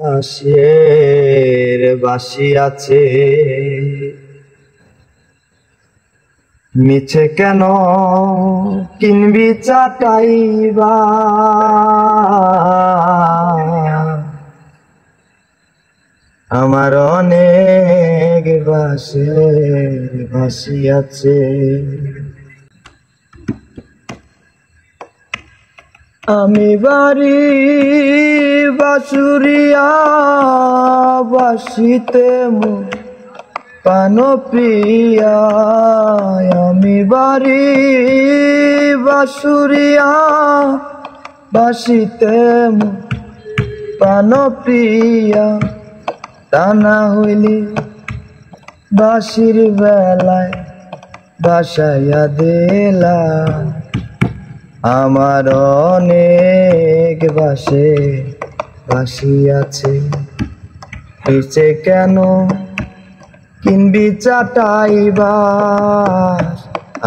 আশের বাসি আছে মিছে কেন কিনবি চাটাইবা আমার অনেক বাসি আছে। আমি বাড়ি বাসুরিয়া বাসিতে পান প্রিয়া, আমি বাড়ি বাসুরিয়া বাসিতে পান প্রিয়া, তা না হইলে বাসির বেলায় বাসাইয়া দিলা আমার অনেক বাসি আছে। পিছে কেন কিনবি চাটাইবা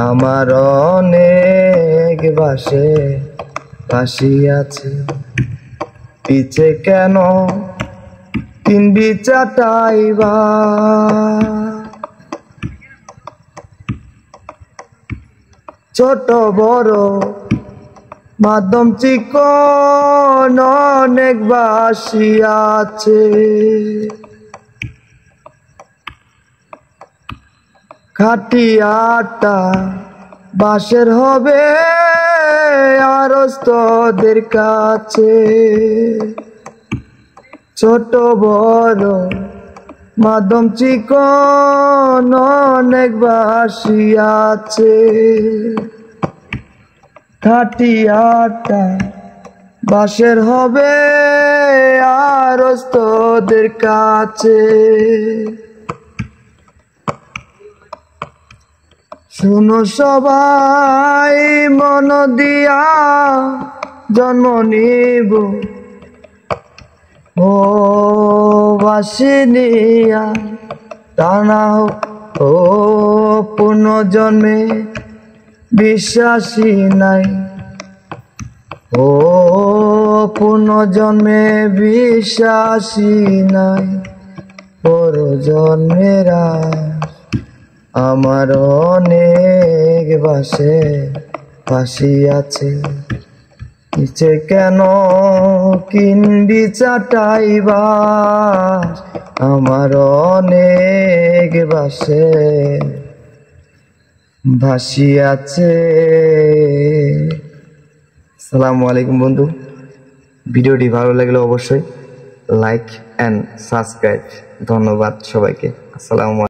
আমার অনেক বাসি আছে। পিছে কেন কিনবি চাটাইবা ছোট বড় মাধ্যম চিকন অনেক বাসি আছে। খাটি আটা বাঁশের হবে আরস্তদের কাছে, ছোট বড় মাধ্যম চিকন অনেক বাসি আছে। খাটি আটা বাঁশের হবে আরস্তদের কাছে। শুনো সবাই মন দিয়া জন্ম নিব ও বাসিনিয়া, তা না ও পুনর্জন্মে বিশ্বাসী নাই, ও পুনর্জন্মে বিশ্বাসী নাই। পরজন্মেরা আমার অনেক বাসি আছে। পিছে কেন কিনবি চাটাইবা আমার অনেক বাসি আছে। আসসালামু আলাইকুম বন্ধু, ভিডিওটি ভালো লাগলে অবশ্যই লাইক এন্ড সাবস্ক্রাইব। ধন্যবাদ সবাইকে। আসসালামু আলাইকুম।